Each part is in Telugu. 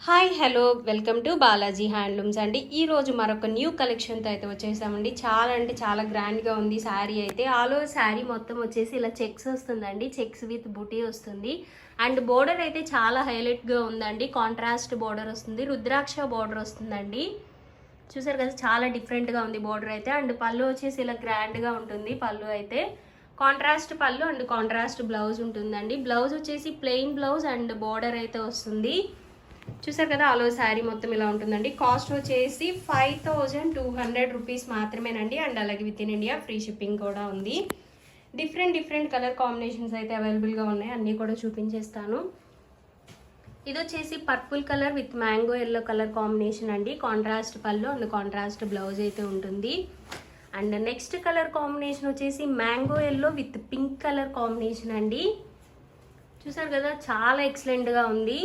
Hi hello welcome to Balaji handlooms అండి. ఈరోజు మరొక న్యూ కలెక్షన్తో అయితే వచ్చేసామండి. చాలా అంటే చాలా గ్రాండ్గా ఉంది శారీ అయితే. ఆల్ ఓవర్ శారీ మొత్తం వచ్చేసి ఇలా చెక్స్ వస్తుందండి. చెక్స్ విత్ బుటీ వస్తుంది. అండ్ బోర్డర్ అయితే చాలా హైలైట్గా ఉందండి. కాంట్రాస్ట్ బోర్డర్ వస్తుంది, రుద్రాక్ష బోర్డర్ వస్తుందండి. చూసారు కదా, చాలా డిఫరెంట్గా ఉంది బోర్డర్ అయితే. అండ్ పళ్ళు వచ్చేసి ఇలా గ్రాండ్గా ఉంటుంది. పళ్ళు అయితే కాంట్రాస్ట్ పళ్ళు అండ్ కాంట్రాస్ట్ బ్లౌజ్ ఉంటుందండి. బ్లౌజ్ వచ్చేసి ప్లెయిన్ బ్లౌజ్ అండ్ బోర్డర్ అయితే వస్తుంది. చూసారు కదా, ఆల్ ఓవర్ శారీ మొత్తం ఇలా ఉంటుందండి. కాస్ట్ వచ్చేసి 5200 రూపీస్ మాత్రమేనండి. అండ్ అలాగే within India free shipping కూడా ఉంది. డిఫరెంట్ కలర్ కాంబినేషన్స్ అయితే అవైలబుల్గా ఉన్నాయి. అన్నీ కూడా చూపించేస్తాను. ఇది వచ్చేసి purple colour with mango yellow colour combination అండి. కాంట్రాస్ట్ పళ్ళు అండ్ కాంట్రాస్ట్ బ్లౌజ్ అయితే ఉంటుంది. అండ్ నెక్స్ట్ కలర్ కాంబినేషన్ వచ్చేసి mango yellow with pink colour combination అండి. చూసారు కదా, చాలా ఎక్సలెంట్గా ఉంది.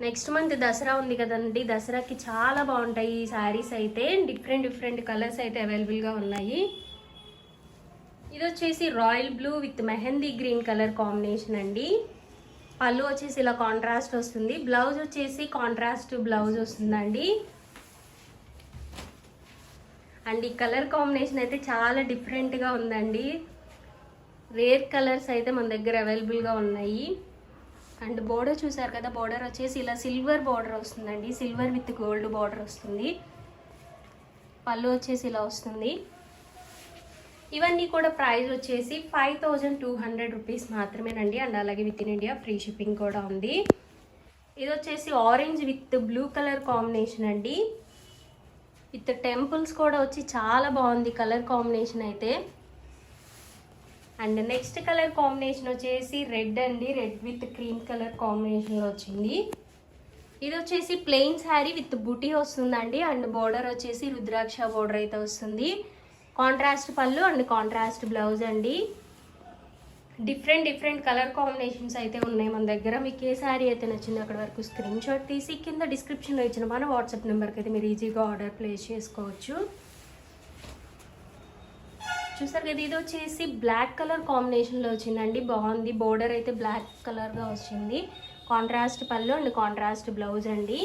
నెక్స్ట్ మంత్ దసరా ఉంది కదండి, దసరాకి చాలా బాగుంటాయి ఈ శారీస్ అయితే. డిఫరెంట్ కలర్స్ అయితే అవైలబుల్గా ఉన్నాయి. ఇది వచ్చేసి royal blue with mehndi green colour combination అండి. పళ్ళు వచ్చేసి ఇలా కాంట్రాస్ట్ వస్తుంది. బ్లౌజ్ వచ్చేసి కాంట్రాస్ట్ బ్లౌజ్ వస్తుందండి. అండ్ ఈ కలర్ కాంబినేషన్ అయితే చాలా డిఫరెంట్గా ఉందండి. రేర్ కలర్స్ అయితే మన దగ్గర అవైలబుల్గా ఉన్నాయి. అండ్ బోర్డర్ చూసారు కదా, బోర్డర్ వచ్చేసి ఇలా సిల్వర్ బోర్డర్ వస్తుందండి. సిల్వర్ విత్ గోల్డ్ బోర్డర్ వస్తుంది. పళ్ళు వచ్చేసి ఇలా వస్తుంది. ఇవన్నీ కూడా ప్రైస్ వచ్చేసి 5200 రూపీస్ మాత్రమేనండి. అండ్ అలాగే within India free shipping కూడా ఉంది. ఇది వచ్చేసి orange with blue colour combination అండి. విత్ టెంపుల్స్ కూడా వచ్చి చాలా బాగుంది కలర్ కాంబినేషన్ అయితే. అండ్ నెక్స్ట్ కలర్ కాంబినేషన్ వచ్చేసి రెడ్ అండి. రెడ్ విత్ క్రీమ్ కలర్ కాంబినేషన్లో వచ్చింది. ఇది వచ్చేసి ప్లెయిన్ శారీ విత్ బుటీ వస్తుందండి. అండ్ బోర్డర్ వచ్చేసి రుద్రాక్ష బోర్డర్ అయితే వస్తుంది. కాంట్రాస్ట్ పళ్ళు అండ్ కాంట్రాస్ట్ బ్లౌజ్ అండి. డిఫరెంట్ కలర్ కాంబినేషన్స్ అయితే ఉన్నాయి మన దగ్గర. మీకు ఏ శారీ అయితే నచ్చిందో అక్కడ వరకు స్క్రీన్ షాట్ తీసి కింద డిస్క్రిప్షన్లో ఇచ్చిన మన వాట్సాప్ నెంబర్కి అయితే మీరు ఈజీగా ఆర్డర్ ప్లేస్ చేసుకోవచ్చు. చూసారు కదా, ఇది వచ్చేసి బ్లాక్ కలర్ కాంబినేషన్లో వచ్చిందండి. బాగుంది. బోర్డర్ అయితే బ్లాక్ కలర్గా వచ్చింది. కాంట్రాస్ట్ పళ్ళు అండ్ కాంట్రాస్ట్ బ్లౌజ్ అండి.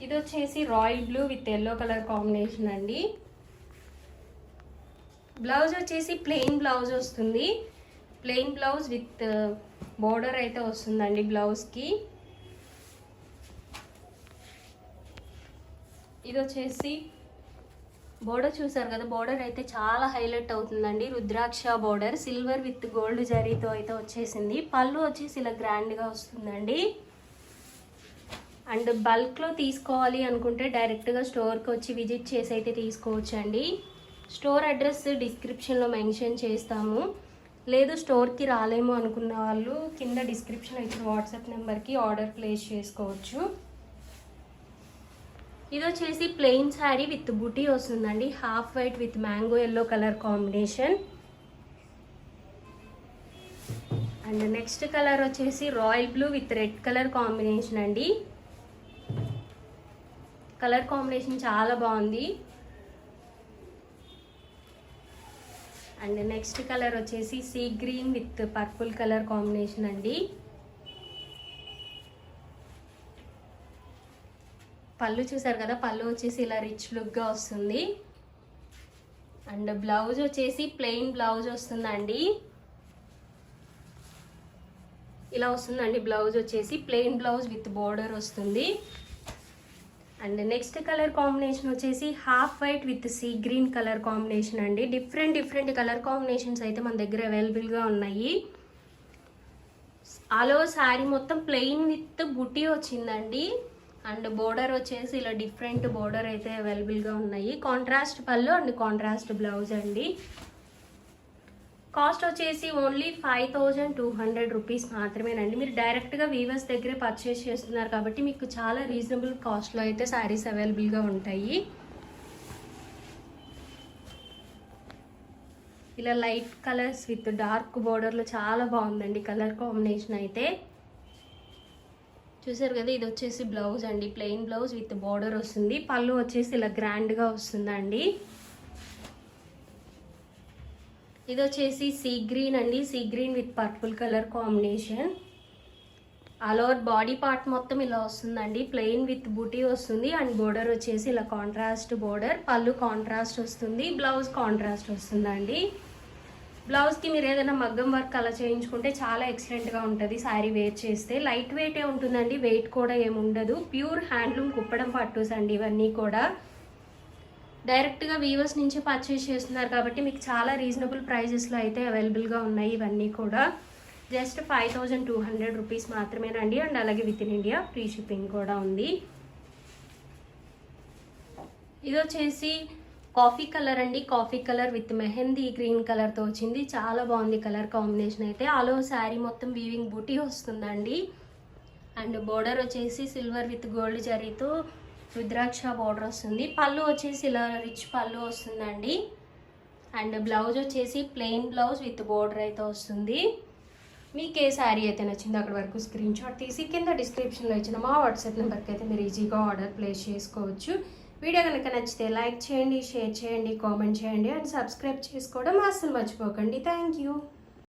ఇది వచ్చేసి royal blue with yellow colour combination అండి. బ్లౌజ్ వచ్చేసి ప్లెయిన్ బ్లౌజ్ వస్తుంది. ప్లెయిన్ బ్లౌజ్ విత్ బోర్డర్ అయితే వస్తుందండి బ్లౌజ్కి. ఇది వచ్చేసి బోర్డర్ చూసారు కదా, బోర్డర్ అయితే చాలా హైలైట్ అవుతుందండి. రుద్రాక్ష బోర్డర్ సిల్వర్ విత్ గోల్డ్ జరీతో అయితే వచ్చేసింది. పళ్ళు వచ్చేసి ఇలా గ్రాండ్గా వస్తుందండి. అండ్ బల్క్లో తీసుకోవాలి అనుకుంటే డైరెక్ట్గా స్టోర్కి వచ్చి విజిట్ చేసి అయితే తీసుకోవచ్చు అండి. స్టోర్ అడ్రస్ డిస్క్రిప్షన్లో మెన్షన్ చేస్తాము. లేదు స్టోర్కి రాలేము అనుకున్న వాళ్ళు కింద డిస్క్రిప్షన్లో ఇచ్చిన వాట్సాప్ నెంబర్కి ఆర్డర్ ప్లేస్ చేసుకోవచ్చు. ఇది వచ్చేసి ప్లెయిన్ శారీ విత్ బుటీ వస్తుందండి. Half white with mango yellow colour combination. And next colour వచ్చేసి royal blue with red colour combination అండి. కలర్ కాంబినేషన్ చాలా బాగుంది. అండ్ నెక్స్ట్ కలర్ వచ్చేసి sea green with purple colour combination అండి. పళ్ళు చూసారు కదా, పళ్ళు వచ్చేసి ఇలా రిచ్ లుక్గా వస్తుంది. అండ్ బ్లౌజ్ వచ్చేసి ప్లెయిన్ బ్లౌజ్ వస్తుందండి. ఇలా వస్తుందండి బ్లౌజ్ వచ్చేసి ప్లెయిన్ బ్లౌజ్ విత్ బోర్డర్ వస్తుంది. అండ్ నెక్స్ట్ కలర్ కాంబినేషన్ వచ్చేసి half white with sea green colour combination అండి. డిఫరెంట్ కలర్ కాంబినేషన్స్ అయితే మన దగ్గర అవైలబుల్గా ఉన్నాయి. ఆల్ ఓవర్ శారీ మొత్తం ప్లెయిన్ విత్ బుటీ వచ్చిందండి. అండ్ బోర్డర్ వచ్చేసి ఇలా డిఫరెంట్ బోర్డర్ అయితే అవైలబుల్గా ఉన్నాయి. కాంట్రాస్ట్ పళ్ళు అండ్ కాంట్రాస్ట్ బ్లౌజ్ అండి. కాస్ట్ వచ్చేసి ఓన్లీ 5200 రూపీస్ మాత్రమేనండి. మీరు డైరెక్ట్గా వీవర్స్ దగ్గరే పర్చేస్ చేస్తున్నారు కాబట్టి మీకు చాలా రీజనబుల్ కాస్ట్లో అయితే శారీస్ అవైలబుల్గా ఉంటాయి. ఇలా లైట్ కలర్స్ విత్ డార్క్ బోర్డర్లో చాలా బాగుందండి కలర్ కాంబినేషన్ అయితే. చూసారు కదా, ఇది వచ్చేసి బ్లౌజ్ అండి. ప్లెయిన్ బ్లౌజ్ విత్ బోర్డర్ వస్తుంది. పళ్ళు వచ్చేసి ఇలా గ్రాండ్గా వస్తుందండి. ఇది వచ్చేసి సీ గ్రీన్ అండి. See green with purple colour combination. All over body part మొత్తం ఇలా వస్తుందండి. ప్లెయిన్ విత్ బూటీ వస్తుంది అండ్ బోర్డర్ వచ్చేసి ఇలా కాంట్రాస్ట్ బోర్డర్. పళ్ళు కాంట్రాస్ట్ వస్తుంది, బ్లౌజ్ కాంట్రాస్ట్ వస్తుందండి. బ్లౌజ్కి మీరు ఏదైనా మగ్గం వర్క్ అలా చేయించుకుంటే చాలా ఎక్సలెంట్గా ఉంటుంది శారీ వేర్ చేస్తే. లైట్ వెయిటే ఉంటుందండి, వెయిట్ కూడా ఏముండదు. ప్యూర్ హ్యాండ్లూమ్ కుప్పడం పట్టూస్ అండి ఇవన్నీ కూడా. డైరెక్ట్గా వీవర్స్ నుంచి పర్చేస్ చేస్తున్నారు కాబట్టి మీకు చాలా రీజనబుల్ ప్రైజెస్లో అయితే అవైలబుల్గా ఉన్నాయి ఇవన్నీ కూడా. జస్ట్ 5200 రూపీస్ మాత్రమేనండి. అండ్ అలాగే within India free shipping కూడా ఉంది. ఇది వచ్చేసి కాఫీ కలర్ అండి. Coffee colour with mehndi green కలర్తో వచ్చింది. చాలా బాగుంది కలర్ కాంబినేషన్ అయితే. ఆల్ ఓవర్ శారీ మొత్తం వీవింగ్ బూటీ వస్తుందండి. అండ్ బోర్డర్ వచ్చేసి సిల్వర్ విత్ గోల్డ్ జరీతో రుద్రాక్ష బోర్డర్ వస్తుంది. పళ్ళు వచ్చేసి ఇలా రిచ్ పళ్ళు వస్తుందండి. అండ్ బ్లౌజ్ వచ్చేసి ప్లెయిన్ బ్లౌజ్ విత్ బోర్డర్ అయితే వస్తుంది. మీకు ఏ శారీ అయితే నచ్చిందో అక్కడ వరకు స్క్రీన్ షాట్ తీసి కింద డిస్క్రిప్షన్లో ఇచ్చిన మా వాట్సాప్ నెంబర్కి అయితే మీరు ఈజీగా ఆర్డర్ ప్లేస్ చేసుకోవచ్చు. వీడియో కనుక నచ్చితే లైక్ చేయండి, షేర్ చేయండి, కామెంట్ చేయండి అండ్ సబ్స్క్రైబ్ చేసుకోవడం అస్సలు మర్చిపోకండి. Thank you.